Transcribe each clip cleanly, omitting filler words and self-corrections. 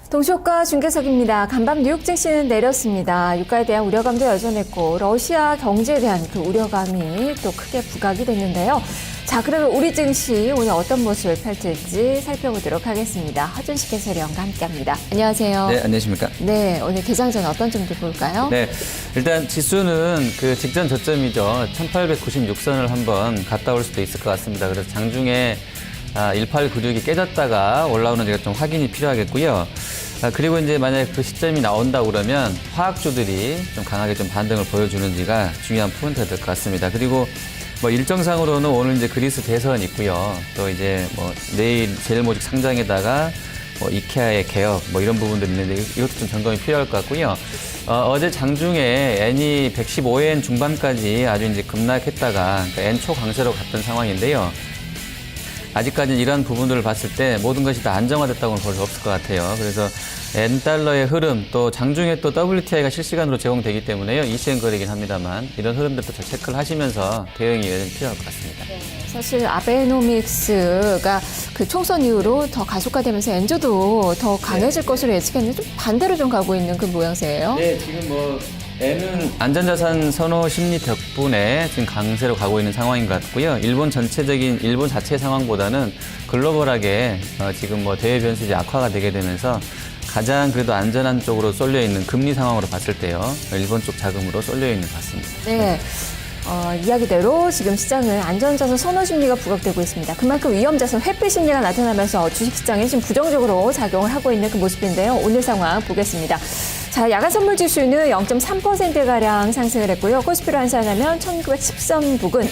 동시효과 중계석입니다. 간밤 뉴욕 증시는 내렸습니다. 유가에 대한 우려감도 여전했고 러시아 경제에 대한 그 우려감이 또 크게 부각이 됐는데요. 자, 그러면 우리 증시 오늘 어떤 모습을 펼칠지 살펴보도록 하겠습니다. 허준식 해설위원과 함께합니다. 안녕하세요. 네, 안녕하십니까? 네, 오늘 개장 전에 어떤 점들 볼까요? 네, 일단 지수는 그 직전 저점이죠. 1896선을 한번 갔다 올 수도 있을 것 같습니다. 그래서 장중에 1896이 깨졌다가 올라오는 데가 좀 확인이 필요하겠고요. 그리고 이제 만약에 그 시점이 나온다 그러면 화학주들이 좀 강하게 좀 반등을 보여주는지가 중요한 포인트가 될 것 같습니다. 그리고 뭐 일정상으로는 오늘 이제 그리스 대선 있고요. 또 이제 뭐 내일 제일모직 상장에다가 뭐 이케아의 개업 뭐 이런 부분들이 있는데 이것도 좀 점검이 필요할 것 같고요. 어제 장중에 엔이 115엔 중반까지 아주 이제 급락했다가 그러니까 엔 초강세로 갔던 상황인데요. 아직까지는 이러한 부분들을 봤을 때 모든 것이 다 안정화됐다고는 볼 수 없을 것 같아요. 그래서 엔달러의 흐름, 또 장중에 또 WTI가 실시간으로 제공되기 때문에요. ECN 거래이긴 합니다만 이런 흐름들도 잘 체크를 하시면서 대응이 여전히 필요할 것 같습니다. 네, 사실 아베노믹스가 그 총선 이후로 더 가속화되면서 엔저도 더 강해질 것으로 예측했는데 좀 반대로 좀 가고 있는 그 모양새예요. 네, 지금 뭐 N은 안전자산 선호 심리 덕분에 지금 강세로 가고 있는 상황인 것 같고요. 일본 자체 상황보다는 글로벌하게 지금 뭐 대외 변수이 악화가 되게 되면서 가장 그래도 안전한 쪽으로 쏠려 있는 금리 상황으로 봤을 때요. 일본 쪽 자금으로 쏠려 있는 것 같습니다. 네. 이야기대로 지금 시장은 안전자산 선호 심리가 부각되고 있습니다. 그만큼 위험자산 회피 심리가 나타나면서 주식시장에 지금 부정적으로 작용을 하고 있는 그 모습인데요. 오늘 상황 보겠습니다. 자, 야간 선물 지수는 0.3%가량 상승을 했고요. 코스피로 환산하면 1910선 부근,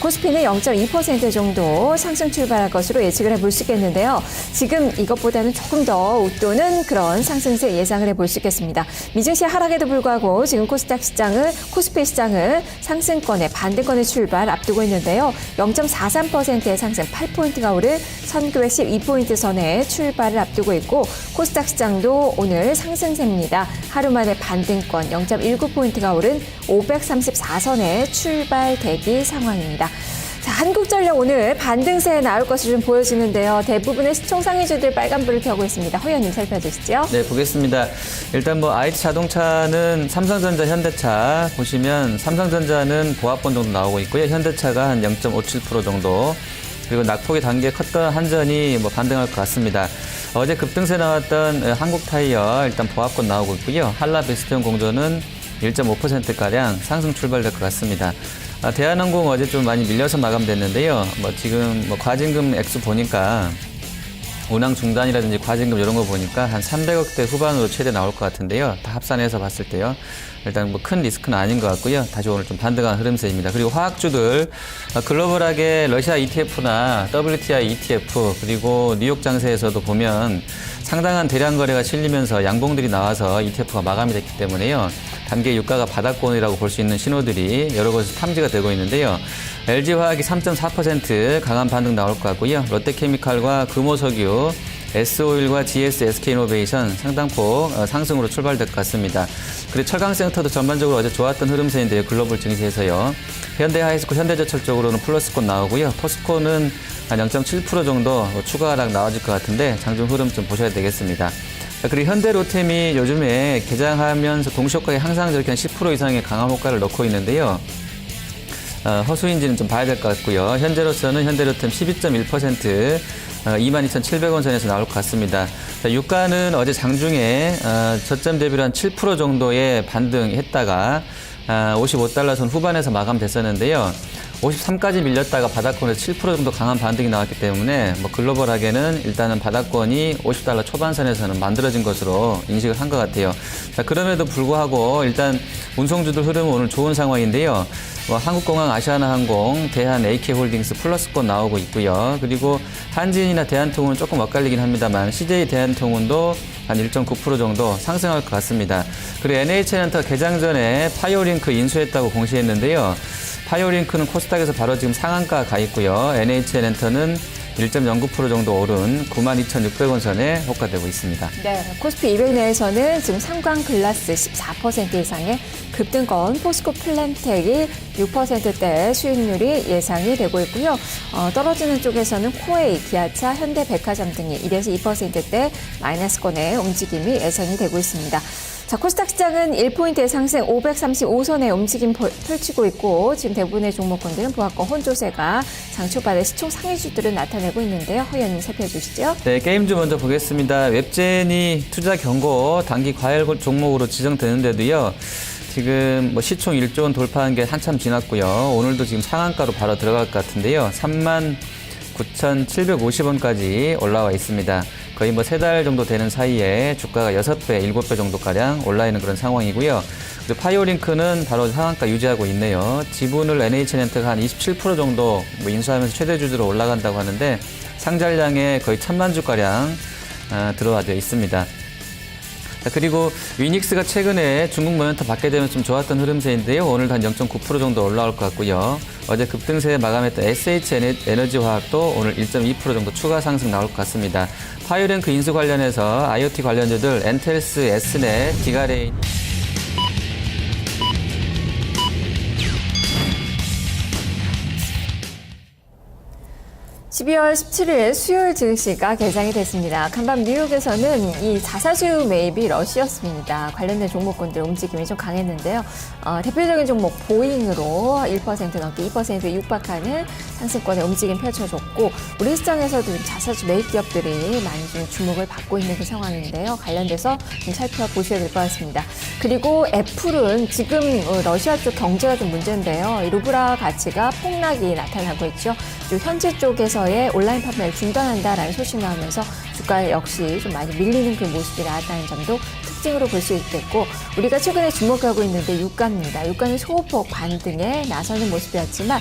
코스피는 0.2% 정도 상승 출발할 것으로 예측을 해볼 수 있겠는데요. 지금 이것보다는 조금 더 웃도는 그런 상승세 예상을 해볼 수 있겠습니다. 미증시 하락에도 불구하고 지금 코스피 시장은 상승권에 반등권의 출발 앞두고 있는데요. 0.43%의 상승 8포인트가 오른 1912포인트 선에 출발을 앞두고 있고 코스닥 시장도 오늘 상승세입니다. 하루 만에 반등권 0.19포인트가 오른 534선에 출발 대기 상황입니다. 자, 한국전력 오늘 반등세에 나올 것으로 좀 보여지는데요. 대부분의 시총 상위주들 빨간불을 켜고 있습니다. 허 의원님 살펴주시죠. 네, 보겠습니다. 일단 뭐 IT 자동차는 삼성전자, 현대차 보시면 삼성전자는 보합권 정도 나오고 있고요. 현대차가 한 0.57% 정도. 그리고 낙폭이 단계 컸던 한전이 뭐 반등할 것 같습니다. 어제 급등세 나왔던 한국타이어 일단 보합권 나오고 있고요. 한라베스트온 공조는 1.5%가량 상승 출발될 것 같습니다. 대한항공 어제 좀 많이 밀려서 마감됐는데요. 뭐 지금 뭐 과징금 액수 보니까 운항 중단이라든지 과징금 이런 거 보니까 한 300억대 후반으로 최대 나올 것 같은데요. 다 합산해서 봤을 때요. 일단 뭐 큰 리스크는 아닌 것 같고요. 다시 오늘 좀 반등한 흐름세입니다. 그리고 화학주들 글로벌하게 러시아 ETF나 WTI ETF 그리고 뉴욕 장세에서도 보면 상당한 대량 거래가 실리면서 양봉들이 나와서 ETF가 마감이 됐기 때문에요. 단계 유가가 바닥권이라고 볼 수 있는 신호들이 여러 곳에서 탐지가 되고 있는데요. LG화학이 3.4% 강한 반등 나올 것 같고요. 롯데케미칼과 금호석유, S오일과 GS, SK이노베이션 상당폭 상승으로 출발될 것 같습니다. 그리고 철강센터도 전반적으로 어제 좋았던 흐름세인데요. 글로벌 증시에서요. 현대하이스코, 현대제철 쪽으로는 플러스권 나오고요. 포스코는 한 0.7% 정도 추가 하락 나와질 것 같은데 장중 흐름 좀 보셔야 되겠습니다. 그리고 현대로템이 요즘에 개장하면서 동시효과에 항상 저렇게 한 10% 이상의 강한 효과를 넣고 있는데요. 허수인지는 좀 봐야 될 것 같고요. 현재로서는 현대로템 12.1% 22,700원 선에서 나올 것 같습니다. 유가는 어제 장중에 저점 대비로 한 7% 정도의 반등했다가 55달러 선 후반에서 마감됐었는데요. 53까지 밀렸다가 바닥권에서 7% 정도 강한 반등이 나왔기 때문에 뭐 글로벌하게는 일단은 바닥권이 50달러 초반선에서는 만들어진 것으로 인식을 한 것 같아요. 자, 그럼에도 불구하고 일단 운송주들 흐름은 오늘 좋은 상황인데요. 뭐 한국공항, 아시아나항공, 대한 AK홀딩스 플러스권 나오고 있고요. 그리고 한진이나 대한통운은 조금 엇갈리긴 합니다만 CJ 대한통운도 한 1.9% 정도 상승할 것 같습니다. 그리고 NH엔터 개장 전에 파이오링크 인수했다고 공시했는데요. 파이오링크는 코스닥에서 바로 지금 상한가 가 있고요. NH엔터는 1.09% 정도 오른 92,600원 선에 호가되고 있습니다. 네, 코스피 200 내에서는 지금 삼광글라스 14% 이상의 급등권, 포스코 플랜텍이 6%대 수익률이 예상이 되고 있고요. 떨어지는 쪽에서는 코웨이, 기아차, 현대백화점 등이 1에서 2%대 마이너스권의 움직임이 예상이 되고 있습니다. 자, 코스닥 시장은 1포인트의 상승 535선의 움직임 펼치고 있고 지금 대부분의 종목군들은 보합권 혼조세가 장 초반에 시총 상위주들을 나타내고 있는데요. 허연님 살펴주시죠. 네, 게임주 먼저 보겠습니다. 웹젠이 투자 경고 단기 과열 종목으로 지정되는데도요. 지금 뭐 시총 1조 원 돌파한 게 한참 지났고요. 오늘도 지금 상한가로 바로 들어갈 것 같은데요. 39,750원까지 올라와 있습니다. 거의 뭐 3달 정도 되는 사이에 주가가 6배, 7배 정도가량 올라 있는 그런 상황이고요. 그리고 파이오링크는 바로 상한가 유지하고 있네요. 지분을 NHNen트가 한 27% 정도 뭐 인수하면서 최대 주주로 올라간다고 하는데 상장량에 거의 1,000만 주가량 들어와져 있습니다. 그리고 위닉스가 최근에 중국 모멘텀 받게 되면 좀 좋았던 흐름세인데요. 오늘도 한 0.9% 정도 올라올 것 같고요. 어제 급등세에 마감했던 SH에너지화학도 오늘 1.2% 정도 추가 상승 나올 것 같습니다. 파이오랭크 인수 관련해서 IoT 관련주들 엔텔스, S넷, 기가레인 12월 17일 수요일 증시가 개장이 됐습니다. 간밤 뉴욕에서는 이 자사주 매입이 러시였습니다. 관련된 종목군들 움직임이 좀 강했는데요. 대표적인 종목 보잉으로 1% 넘게 2%에 육박하는 상승권의 움직임 펼쳐줬고 우리 시장에서도 자사주 매입 기업들이 많이 좀 주목을 받고 있는 그 상황인데요. 관련돼서 좀 살펴보셔야 될 것 같습니다. 그리고 애플은 지금 러시아 쪽 경제가 좀 문제인데요. 이 루블화 가치가 폭락이 나타나고 있죠. 또 현지 쪽에서의 온라인 판매를 중단한다라는 소식이 나오면서 주가 역시 좀 많이 밀리는 그 모습이 나왔다는 점도 특징으로 볼 수 있겠고 우리가 최근에 주목하고 있는데 유가입니다. 유가는 소폭 반등에 나서는 모습이었지만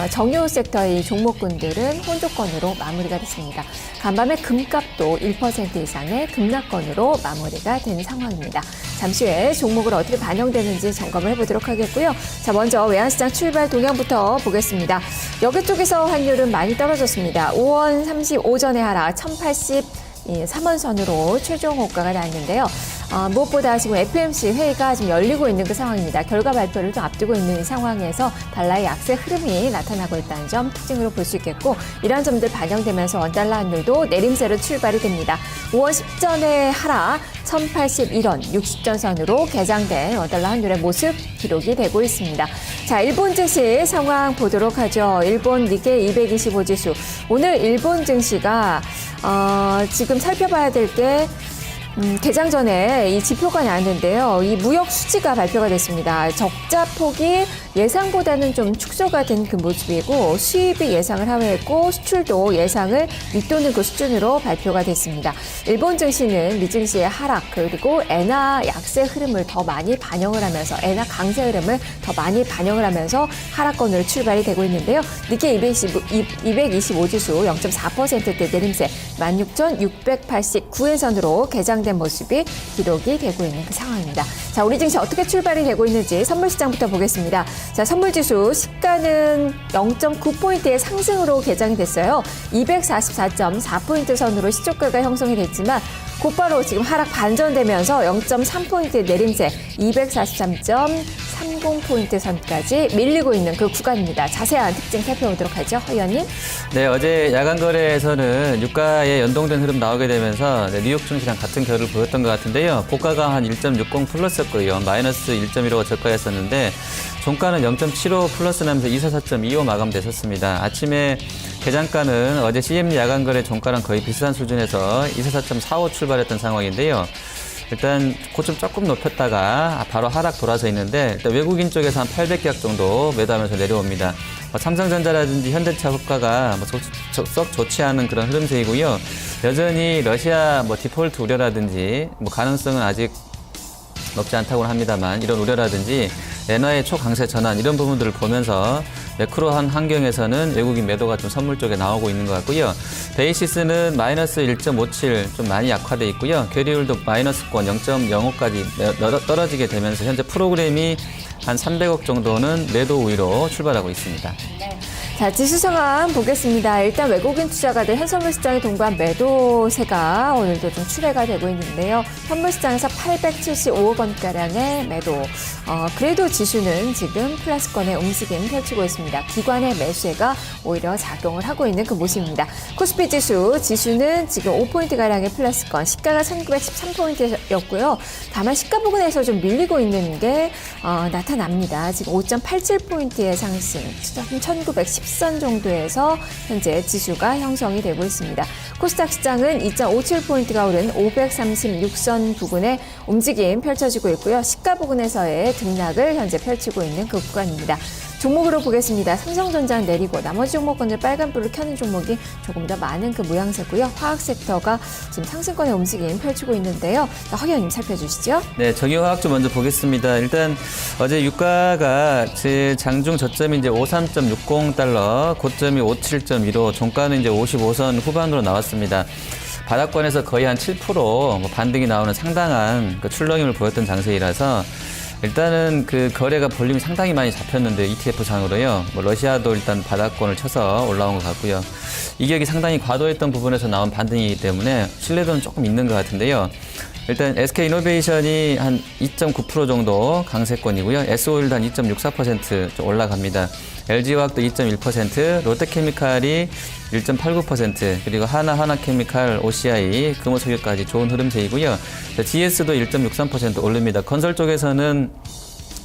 정유 섹터의 종목군들은 혼조권으로 마무리가 됐습니다. 간밤에 금값도 1% 이상의 급락권으로 마무리가 된 상황입니다. 잠시 후에 종목을 어떻게 반영되는지 점검을 해보도록 하겠고요. 자, 먼저 외환시장 출발 동향부터 보겠습니다. 여기 쪽에서 환율은 많이 떨어졌습니다. 5원 35전의 하락 1083원선으로 최종 호가가 났는데요. 무엇보다 지금 FOMC 회의가 지금 열리고 있는 그 상황입니다. 결과 발표를 좀 앞두고 있는 이 상황에서 달러의 약세 흐름이 나타나고 있다는 점 특징으로 볼 수 있겠고 이러한 점들 반영되면서 원달러 환율도 내림세로 출발이 됩니다. 5원 10전의 하락 1081원 60전선으로 개장된 원달러 환율의 모습 기록이 되고 있습니다. 자, 일본 증시 상황 보도록 하죠. 일본 니케이 225 지수. 오늘 일본 증시가 지금 살펴봐야 될 게 개장 전에 이 지표가 나왔는데요. 이 무역 수지가 발표가 됐습니다. 적자 폭이 예상보다는 좀 축소가 된 그 모습이고 수입이 예상을 하회했고 수출도 예상을 밑도는 그 수준으로 발표가 됐습니다. 일본 증시는 미증시의 하락 그리고 엔화 약세 흐름을 더 많이 반영을 하면서 엔화 강세 흐름을 더 많이 반영을 하면서 하락권으로 출발이 되고 있는데요. 니케이 225 지수 0.4%대 내림세 16,689엔선으로 개장된 모습이 기록이 되고 있는 그 상황입니다. 자, 우리 증시 어떻게 출발이 되고 있는지 선물시장부터 보겠습니다. 자, 선물지수 시가는 0.9포인트의 상승으로 개장이 됐어요. 244.4포인트 선으로 시초가가 형성이 됐지만 곧바로 지금 하락 반전되면서 0.3포인트 내림세 243.30포인트 선까지 밀리고 있는 그 구간입니다. 자세한 특징 살펴보도록 하죠. 허연님. 네, 어제 야간 거래에서는 유가에 연동된 흐름 나오게 되면서 뉴욕 증시랑 같은 결을 보였던 것 같은데요. 고가가 한 1.60 플러스였고요. 마이너스 1.15가 저가였었는데 종가는 0.75 플러스 나면서 24.25 마감됐었습니다. 아침에 개장가는 어제 CME 야간 거래 종가랑 거의 비슷한 수준에서 24.45 출발했던 상황인데요. 일단 고점 조금 높였다가 바로 하락 돌아서 있는데 일단 외국인 쪽에서 한 800계약 정도 매도하면서 내려옵니다. 삼성전자라든지 현대차 호가가 썩 좋지 않은 그런 흐름세이고요. 여전히 러시아 디폴트 우려라든지 가능성은 아직 높지 않다고는 합니다만 이런 우려라든지 엔화의 초강세 전환 이런 부분들을 보면서 매크로한 환경에서는 외국인 매도가 좀 선물 쪽에 나오고 있는 것 같고요. 베이시스는 마이너스 1.57 좀 많이 약화돼 있고요. 괴리율도 마이너스권 0.05까지 떨어지게 되면서 현재 프로그램이 한 300억 정도는 매도 우위로 출발하고 있습니다. 네. 자, 지수 상황 보겠습니다. 일단 외국인 투자가들 현선물 시장에 동반 매도세가 오늘도 좀 출회가 되고 있는데요. 현물 시장에서 875억 원가량의 매도. 그래도 지수는 지금 플러스권의 움직임 펼치고 있습니다. 기관의 매수세가 오히려 작용을 하고 있는 그 모습입니다. 코스피 지수는 지금 5포인트가량의 플러스권, 시가가 1913포인트였고요. 다만 시가 부근에서 좀 밀리고 있는 게 나타납니다. 지금 5.87포인트의 상승, 1910선 정도에서 현재 지수가 형성이 되고 있습니다. 코스닥 시장은 2.57포인트가 오른 536선 부근에 움직임 펼쳐지고 있고요. 시가 부근에서의 등락을 현재 펼치고 있는 그 구간입니다. 종목으로 보겠습니다. 삼성전자는 내리고 나머지 종목군들 빨간불을 켜는 종목이 조금 더 많은 그 모양새고요. 화학 섹터가 지금 상승권의 움직임 펼치고 있는데요. 허 의원님 살펴주시죠. 네, 정유화학주 먼저 보겠습니다. 일단 어제 유가가 제 장중 저점이 이제 53.60달러, 고점이 57.15, 종가는 이제 55선 후반으로 나왔습니다. 바닥권에서 거의 한 7% 반등이 나오는 상당한 그 출렁임을 보였던 장세이라서 일단은 그 거래가 볼륨이 상당히 많이 잡혔는데 ETF 상으로요. 러시아도 일단 바닥권을 쳐서 올라온 것 같고요. 이격이 상당히 과도했던 부분에서 나온 반등이기 때문에 신뢰도는 조금 있는 것 같은데요. 일단 SK이노베이션이 한 2.9% 정도 강세권이고요. SO일도 한 2.64% 좀 올라갑니다. LG화학도 2.1%, 롯데케미칼이 1.89%, 그리고 하나케미칼, OCI, 금호석유까지 좋은 흐름세이고요. GS도 1.63% 오릅니다. 건설 쪽에서는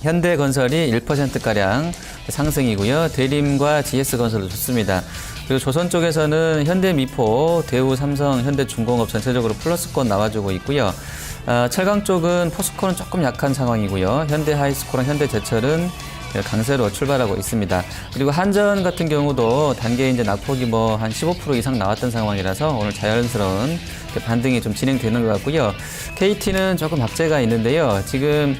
현대건설이 1%가량 상승이고요. 대림과 GS건설도 좋습니다. 그리고 조선 쪽에서는 현대미포, 대우, 삼성, 현대중공업 전체적으로 플러스권 나와주고 있고요. 철강 쪽은 포스코는 조금 약한 상황이고요. 현대하이스코랑 현대제철은 강세로 출발하고 있습니다. 그리고 한전 같은 경우도 단계 이제 낙폭이 한 15% 이상 나왔던 상황이라서 오늘 자연스러운 반등이 좀 진행되는 것 같고요. KT는 조금 악재가 있는데요. 지금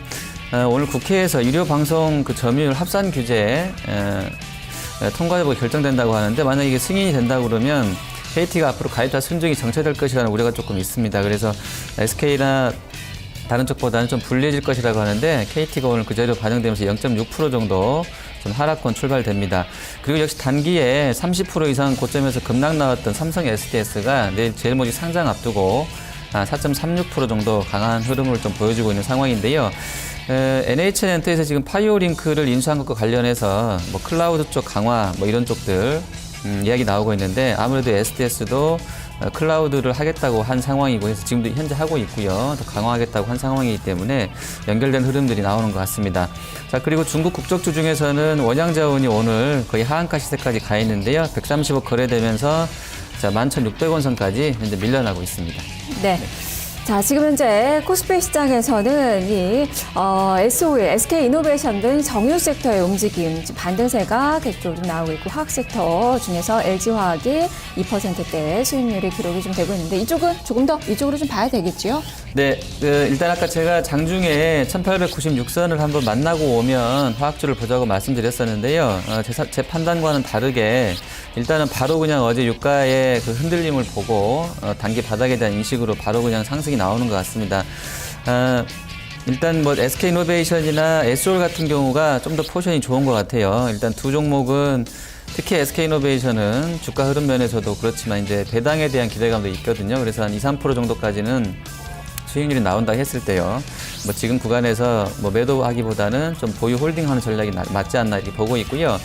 오늘 국회에서 유료방송 그 점유율 합산 규제 통과 여부가 결정된다고 하는데 만약 이게 승인이 된다고 그러면 KT가 앞으로 가입자 순증이 정체될 것이라는 우려가 조금 있습니다. 그래서 SK나 다른 쪽보다는 좀 불리해질 것이라고 하는데 KT가 오늘 그 자료 반영되면서 0.6% 정도 좀 하락권 출발됩니다. 그리고 역시 단기에 30% 이상 고점에서 급락 나왔던 삼성 SDS가 내일 제일모직 상장 앞두고 4.36% 정도 강한 흐름을 좀 보여주고 있는 상황인데요. NHN엔터에서 지금 파이오링크를 인수한 것과 관련해서 클라우드 쪽 강화 이런 쪽들 이야기 나오고 있는데 아무래도 SDS도 클라우드를 하겠다고 한 상황이고 해서 지금도 현재 하고 있고요. 더 강화하겠다고 한 상황이기 때문에 연결된 흐름들이 나오는 것 같습니다. 자, 그리고 중국 국적주 중에서는 원양자원이 오늘 거의 하한가 시세까지 가 있는데요. 130억 거래되면서 자, 11,600원 선까지 현재 밀려나고 있습니다. 네. 자, 지금 현재 코스피 시장에서는 이 SO일, SK이노베이션 등 정유 섹터의 움직임, 반등세가 계속적으로 나오고 있고 화학 섹터 중에서 LG화학이 2%대의 수익률이 기록이 좀 되고 있는데 이쪽은 조금 더 이쪽으로 좀 봐야 되겠죠? 네, 일단 아까 제가 장중에 1896선을 한번 만나고 오면 화학주를 보자고 말씀드렸었는데요. 제 판단과는 다르게 일단은 바로 그냥 어제 유가의 그 흔들림을 보고 단기 바닥에 대한 인식으로 바로 그냥 상승이 나오는 것 같습니다. 일단 SK이노베이션이나 SO일 같은 경우가 좀 더 포션이 좋은 것 같아요. 일단 두 종목은 특히 SK이노베이션은 주가 흐름 면에서도 그렇지만 이제 배당에 대한 기대감도 있거든요. 그래서 한 2, 3% 정도까지는 수익률이 나온다 했을 때요. 지금 구간에서 매도하기보다는 좀 보유 홀딩하는 전략이 맞지 않나 이렇게 보고 있고요.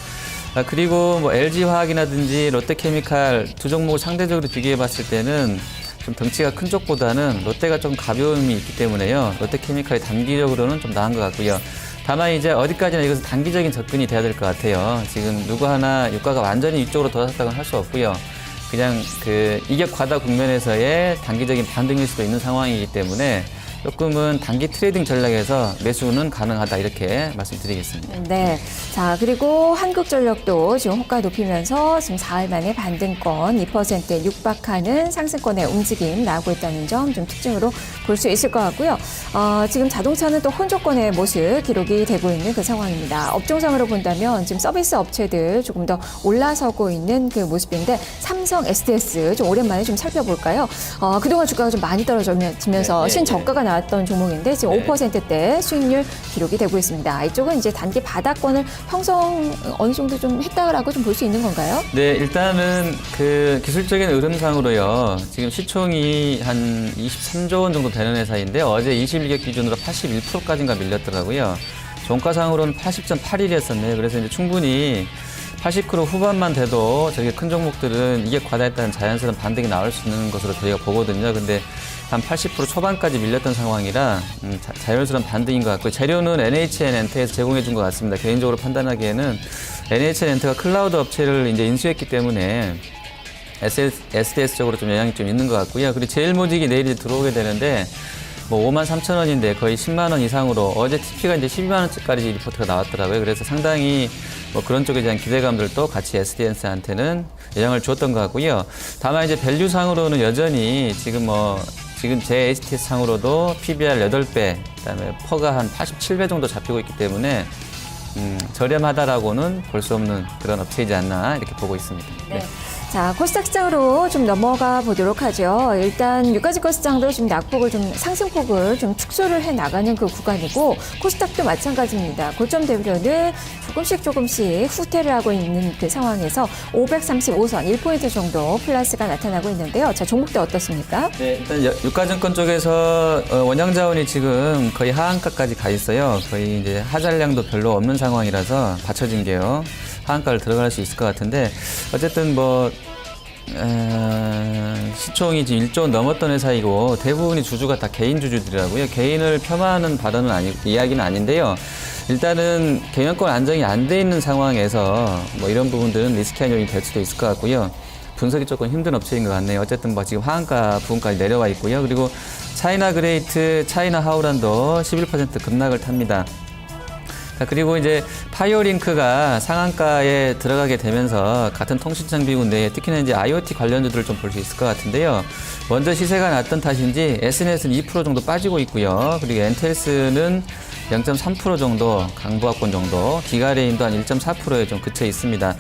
그리고 LG화학이라든지 롯데케미칼 두 종목을 상대적으로 비교해 봤을 때는 좀 덩치가 큰 쪽보다는 롯데가 좀 가벼움이 있기 때문에요. 롯데케미칼이 단기적으로는 좀 나은 것 같고요. 다만 이제 어디까지나 이것은 단기적인 접근이 돼야 될 것 같아요. 지금 누구 하나 유가가 완전히 이쪽으로 돌아섰다고는 할 수 없고요. 그냥 그 이격 과다 국면에서의 단기적인 반등일 수도 있는 상황이기 때문에 조금은 단기 트레이딩 전략에서 매수는 가능하다 이렇게 말씀드리겠습니다. 네. 자, 그리고 한국전력도 지금 호가 높이면서 지금 4일 만에 반등권 2%에 육박하는 상승권의 움직임 나오고 있다는 점 좀 특징으로 볼 수 있을 것 같고요. 지금 자동차는 또 혼조권의 모습 기록이 되고 있는 그 상황입니다. 업종상으로 본다면 지금 서비스 업체들 조금 더 올라서고 있는 그 모습인데 삼성 SDS 좀 오랜만에 좀 살펴볼까요? 그동안 주가가 좀 많이 떨어지면서 네, 신저가가 나왔던 종목인데 지금 네. 5%대 수익률 기록이 되고 있습니다. 이쪽은 이제 단기 바닥권을 형성 어느 정도 좀 했다라고 좀 볼 수 있는 건가요? 네, 일단은 그 기술적인 흐름상으로요. 지금 시총이 한 23조 원 정도 되는 회사인데 어제 21개 기준으로 81%까지인가 밀렸더라고요. 종가상으로는 80.81이었었네요. 그래서 이제 충분히 80% 후반만 돼도 저게 큰 종목들은 이게 과다했다는 자연스러운 반등이 나올 수 있는 것으로 저희가 보거든요. 근데 한 80% 초반까지 밀렸던 상황이라 자연스러운 반등인 것 같고요. 재료는 NHN엔터에서 제공해 준 것 같습니다. 개인적으로 판단하기에는 NHN엔터가 클라우드 업체를 이제 인수했기 때문에 SDS 쪽으로 좀 영향이 좀 있는 것 같고요. 그리고 제일모직이 내일 이제 들어오게 되는데 뭐 53,000원인데 거의 10만 원 이상으로 어제 TP가 이제 12만 원짜리 리포트가 나왔더라고요. 그래서 상당히 뭐 그런 쪽에 대한 기대감들도 같이 SDS한테는 영향을 주었던 것 같고요. 다만 이제 밸류상으로는 여전히 지금 제 HTS 상으로도 PBR 8배, 그다음에 퍼가 한 87배 정도 잡히고 있기 때문에 저렴하다라고는 볼 수 없는 그런 업체이지 않나 이렇게 보고 있습니다. 네. 자, 코스닥 시장으로 좀 넘어가 보도록 하죠. 일단 유가증권 시장도 지금 낙폭을 좀 상승폭을 좀 축소를 해 나가는 그 구간이고 코스닥도 마찬가지입니다. 고점 대비로는 조금씩 후퇴를 하고 있는 그 상황에서 535선 1포인트 정도 플러스가 나타나고 있는데요. 자, 종목도 어떻습니까? 네, 일단 유가증권 쪽에서 원형 자원이 지금 거의 하한가까지 가 있어요. 거의 이제 하잔량도 별로 없는 상황이라서 받쳐진 게요. 하한가를 들어갈 수 있을 것 같은데 어쨌든 시총이 지금 1조 원 넘었던 회사이고 대부분이 주주가 다 개인 주주들이라고요. 개인을 폄하하는 발언은 이야기는 아닌데요. 일단은 경영권 안정이 안 돼 있는 상황에서 이런 부분들은 리스키한 요인이 될 수도 있을 것 같고요. 분석이 조금 힘든 업체인 것 같네요. 어쨌든 지금 하한가 부분까지 내려와 있고요. 그리고 차이나 그레이트, 차이나 하우란도 11% 급락을 탑니다. 그리고 이제 파이어링크가 상한가에 들어가게 되면서 같은 통신장비군 내에 특히나 이제 IoT 관련주들을 좀 볼 수 있을 것 같은데요. 먼저 시세가 났던 탓인지 SNS는 2% 정도 빠지고 있고요. 그리고 엔텔스는 0.3% 정도, 강보합권 정도, 기가레인도 한 1.4%에 좀 그쳐 있습니다.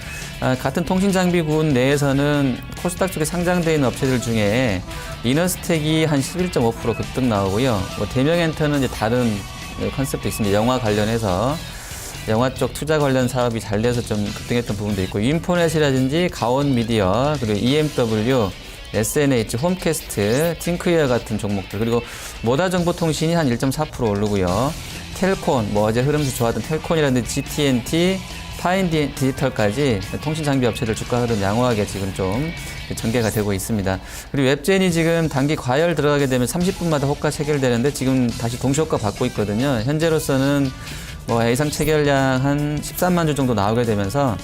같은 통신장비군 내에서는 코스닥 쪽에 상장되어 있는 업체들 중에 이너스텍이 한 11.5% 급등 나오고요. 대명엔터는 이제 다른 컨셉도 있습니다. 영화 관련해서 영화 쪽 투자 관련 사업이 잘 돼서 좀 급등했던 부분도 있고 인포넷이라든지 가온미디어 그리고 EMW, SNH, 홈캐스트, 팅크웨어 같은 종목들 그리고 모다정보통신이 한 1.4% 오르고요. 텔콘, 어제 흐름에서 좋았던 텔콘이라든지 GTNT, 파인 디지털까지 통신 장비 업체들 주가 흐름 양호하게 지금 좀 전개가 되고 있습니다. 그리고 웹젠이 지금 단기 과열 들어가게 되면 30분마다 호가 체결되는데 지금 다시 동시 호가 받고 있거든요. 현재로서는 예상 체결량 한 13만 주 정도 나오게 되면서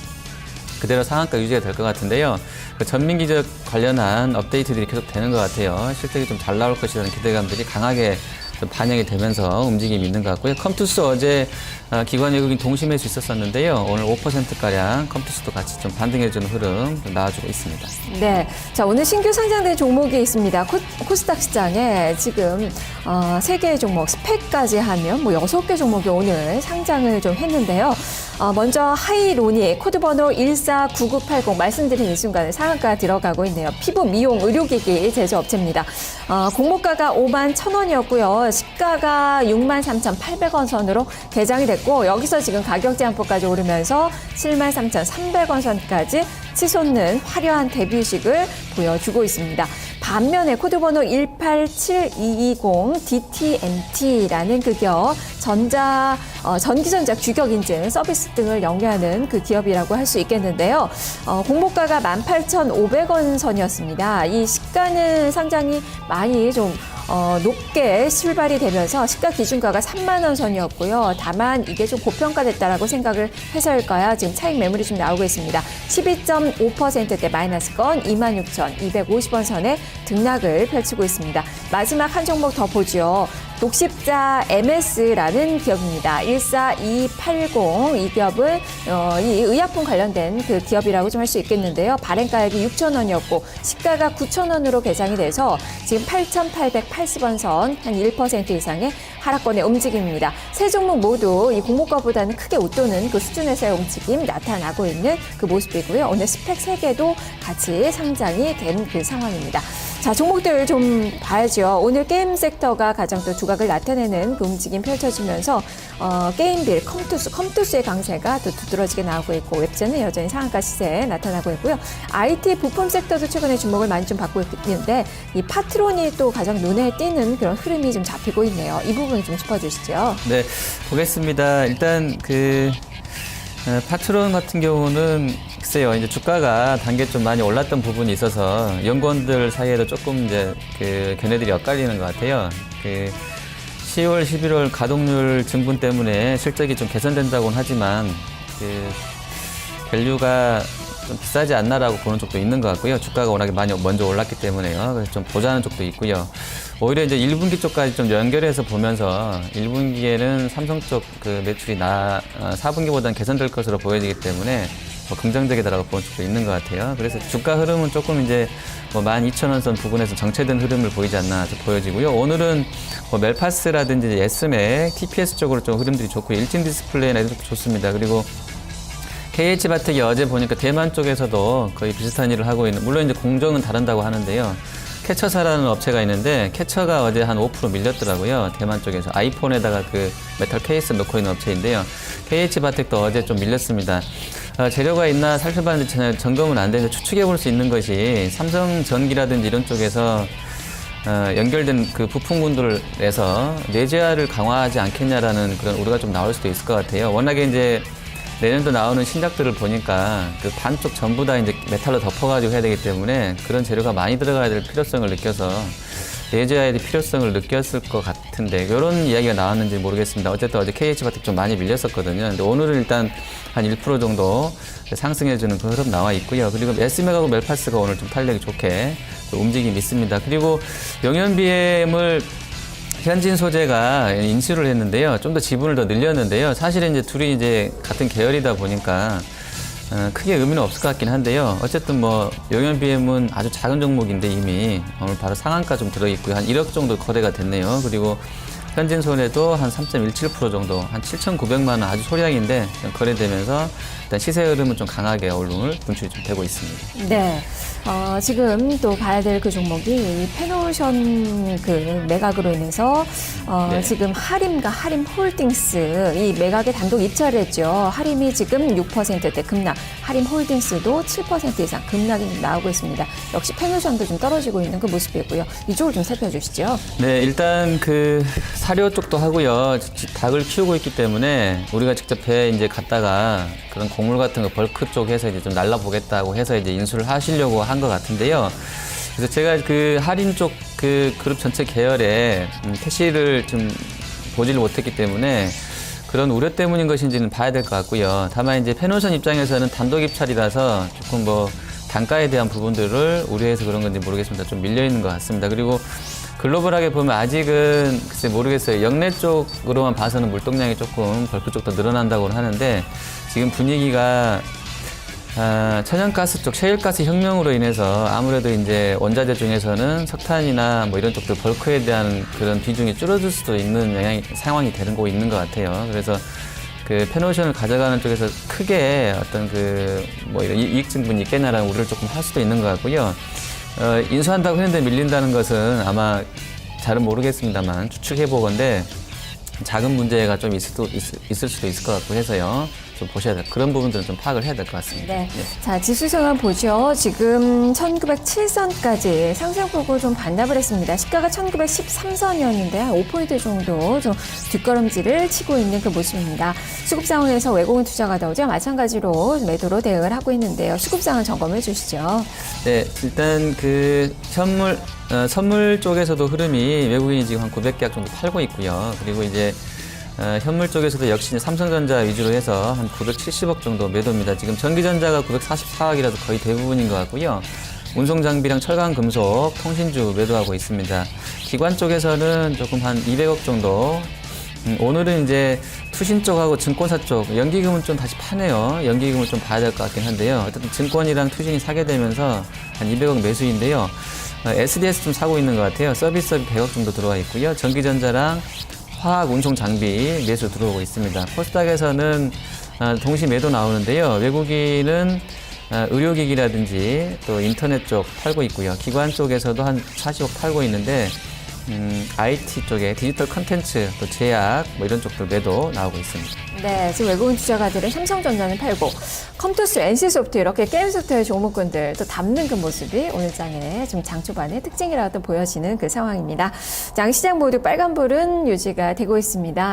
그대로 상한가 유지가 될 것 같은데요. 그 전민기적 관련한 업데이트들이 계속 되는 것 같아요. 실적이 좀 잘 나올 것이라는 기대감들이 강하게 좀 반영이 되면서 움직임이 있는 것 같고요. 컴투스 어제 기관 외국인 동심할 수 있었었는데요. 오늘 5%가량 컴투스도 같이 좀 반등해주는 흐름 나와주고 있습니다. 네. 자, 오늘 신규 상장된 종목이 있습니다. 코스닥 시장에 지금 3개의 종목, 스펙까지 하면 6개 종목이 오늘 상장을 좀 했는데요. 먼저 하이로닉 코드번호 149980 말씀드린 이 순간에 상한가 들어가고 있네요. 피부 미용 의료기기 제조업체입니다. 공모가가 51,000원이었고요. 시가가 63,800원 선으로 개장이 됐고 여기서 지금 가격 제한폭까지 오르면서 73,300원 선까지 치솟는 화려한 데뷔식을 보여주고 있습니다. 반면에 코드번호 187220 DTMT라는 그 기업 전기전자 규격 인증 서비스 등을 영위하는 그 기업이라고 할 수 있겠는데요. 공모가가 18,500원 선이었습니다. 이 시가는 상당히 많이 좀 높게 출발이 되면서 시가 기준가가 3만 원 선이었고요. 다만 이게 좀 고평가됐다라고 생각을 해서일까요? 지금 차익 매물이 좀 나오고 있습니다. 12.5%대 마이너스건 26,250원 선에 등락을 펼치고 있습니다. 마지막 한 종목 더 보죠. 녹십자 MS라는 기업입니다. 14280 이 기업은 이 의약품 관련된 그 기업이라고 좀 할 수 있겠는데요. 발행가액이 6,000원이었고 시가가 9,000원으로 개장이 돼서 지금 8,880원 선 한 1% 이상의 하락권의 움직임입니다. 세 종목 모두 이 공모가보다는 크게 웃도는 그 수준에서의 움직임 나타나고 있는 그 모습이고요. 오늘 스펙 3개도 같이 상장이 된 그 상황입니다. 자, 자, 종목들 좀 봐야죠. 오늘 게임 섹터가 가장 또 두각을 나타내는 그 움직임 펼쳐지면서 게임빌, 컴투스의 강세가 또 두드러지게 나오고 있고 웹젠은 여전히 상한가 시세 나타나고 있고요. IT 부품 섹터도 최근에 주목을 많이 좀 받고 있는데 이 파트론이 또 가장 눈에 띄는 그런 흐름이 좀 잡히고 있네요. 이 부분 좀 짚어주시죠. 네, 보겠습니다. 일단 파트론 같은 경우는 글쎄요, 이제 주가가 단계 좀 많이 올랐던 부분이 있어서 연구원들 사이에도 조금 이제 견해들이 엇갈리는 것 같아요. 10월, 11월 가동률 증분 때문에 실적이 좀 개선된다고는 하지만 밸류가 좀 비싸지 않나라고 보는 쪽도 있는 것 같고요. 주가가 워낙에 많이 먼저 올랐기 때문에요. 그래서 좀 보자는 쪽도 있고요. 오히려 이제 1분기 쪽까지 좀 연결해서 보면서 1분기에는 삼성 쪽 매출이 4분기보다는 개선될 것으로 보여지기 때문에 긍정적이다라고 보는 쪽도 있는 것 같아요. 그래서 주가 흐름은 조금 이제 12,000원 선 부근에서 정체된 흐름을 보이지 않나 보여지고요. 오늘은 멜파스라든지 S맥, TPS 쪽으로 좀 흐름들이 좋고 일진 디스플레이나 이런 것도 좋습니다. 그리고 KH바텍이 어제 보니까 대만 쪽에서도 거의 비슷한 일을 하고 있는, 물론 이제 공정은 다른다고 하는데요. 캐처사라는 업체가 있는데 캐처가 어제 한 5% 밀렸더라고요. 대만 쪽에서 아이폰에다가 메탈 케이스 넣고 있는 업체인데요. KH바텍도 어제 좀 밀렸습니다. 재료가 있나 살펴봤는데 점검은 안 되는데 추측해 볼 수 있는 것이 삼성전기라든지 이런 쪽에서 연결된 부품군들에서 내재화를 강화하지 않겠냐라는 그런 우려가 좀 나올 수도 있을 것 같아요. 워낙에 이제 내년도 나오는 신작들을 보니까 반쪽 전부 다 이제 메탈로 덮어가지고 해야 되기 때문에 그런 재료가 많이 들어가야 될 필요성을 느껴서 내재화에 대한 필요성을 느꼈을 것 같은데 이런 이야기가 나왔는지 모르겠습니다. 어쨌든 어제 KH바텍 좀 많이 밀렸었거든요. 근데 오늘은 일단 한 1% 정도 상승해주는 그 흐름 나와 있고요. 그리고 S맥하고 멜파스가 오늘 좀 탄력이 좋게 움직임이 있습니다. 그리고 영현BM을 현진 소재가 인수를 했는데요. 좀 더 지분을 더 늘렸는데요. 사실은 이제 둘이 이제 같은 계열이다 보니까 크게 의미는 없을 것 같긴 한데요. 어쨌든 영현BM은 아주 작은 종목인데 이미 오늘 바로 상한가 좀 들어있고요. 한 1억 정도 거래가 됐네요. 그리고 현진손해도 한 3.17% 정도, 한 7,900만 원 아주 소량인데 거래되면서 일단 시세 흐름은 좀 강하게 오늘 분출이 좀 되고 있습니다. 네. 지금 또 봐야 될 그 종목이 이 페노션 매각으로 인해서 네. 지금 하림과 하림홀딩스 이 매각에 단독 입찰을 했죠. 하림이 지금 6%대 급락, 하림홀딩스도 7% 이상 급락이 나오고 있습니다. 역시 페노션도 좀 떨어지고 있는 그 모습이고요. 이쪽을 좀 살펴주시죠. 네, 일단 사료 쪽도 하고요. 닭을 키우고 있기 때문에 우리가 직접 배에 이제 갔다가 그런 곡물 같은 거 벌크 쪽 해서 이제 좀 날라보겠다고 해서 이제 인수를 하시려고 한 것 같은데요. 그래서 제가 할인 쪽 그룹 전체 계열에 캐시를 좀 보지를 못했기 때문에 그런 우려 때문인 것인지는 봐야 될 것 같고요. 다만 이제 페노션 입장에서는 단독 입찰이라서 조금 단가에 대한 부분들을 우려해서 그런 건지 모르겠습니다. 좀 밀려 있는 것 같습니다. 그리고 글로벌하게 보면 아직은 글쎄 모르겠어요. 역내 쪽으로만 봐서는 물동량이 조금 벌크 쪽도 늘어난다고 하는데 지금 분위기가 천연가스 쪽, 셰일가스 혁명으로 인해서 아무래도 이제 원자재 중에서는 석탄이나 이런 쪽들 벌크에 대한 그런 비중이 줄어들 수도 있는 상황이 되고 있는 것 같아요. 그래서 페노션을 가져가는 쪽에서 크게 어떤 이런 이익 증분이 있겠나라는 우려를 조금 할 수도 있는 것 같고요. 인수한다고 했는데 밀린다는 것은 아마 잘은 모르겠습니다만 추측해보건데 작은 문제가 좀 있을 수도 있을 것 같고 해서요. 좀 보셔야 될 그런 부분들은 좀 파악을 해야 될 것 같습니다. 네. 자, 지수 상황 보죠. 지금 1907선까지 상승폭을 좀 반납을 했습니다. 시가가 1913선이었는데 한 5포인트 정도 좀 뒷걸음질을 치고 있는 그 모습입니다. 수급 상황에서 외국인 투자가 나오죠. 마찬가지로 매도로 대응을 하고 있는데요. 수급 상황 점검해 주시죠. 네, 일단 선물 쪽에서도 흐름이 외국인이 지금 한 900계약 정도 팔고 있고요. 그리고 이제 현물 쪽에서도 역시 삼성전자 위주로 해서 한 970억 정도 매도입니다. 지금 전기전자가 944억이라도 거의 대부분인 것 같고요. 운송장비랑 철강금속, 통신주 매도하고 있습니다. 기관 쪽에서는 조금 한 200억 정도. 오늘은 이제 투신 쪽하고 증권사 쪽, 연기금은 좀 다시 파네요. 연기금을 좀 봐야 될 것 같긴 한데요. 어쨌든 증권이랑 투신이 사게 되면서 한 200억 매수인데요. SDS 좀 사고 있는 것 같아요. 서비스업이 100억 정도 들어와 있고요. 전기전자랑 화학 운송 장비 매수 들어오고 있습니다. 코스닥에서는 동시 매도 나오는데요. 외국인은 의료기기라든지 또 인터넷 쪽 팔고 있고요. 기관 쪽에서도 한 40억 팔고 있는데 IT 쪽에 디지털 컨텐츠, 또 제약 뭐 이런 쪽도 매도 나오고 있습니다. 네, 지금 외국인 투자가들은 삼성전자는 팔고 컴투스, NC소프트 이렇게 게임 소프트웨어 종목군들 또 담는 그 모습이 오늘 장의 좀 장 초반의 특징이라고 보여지는 그 상황입니다. 장 시장 모두 빨간불은 유지가 되고 있습니다.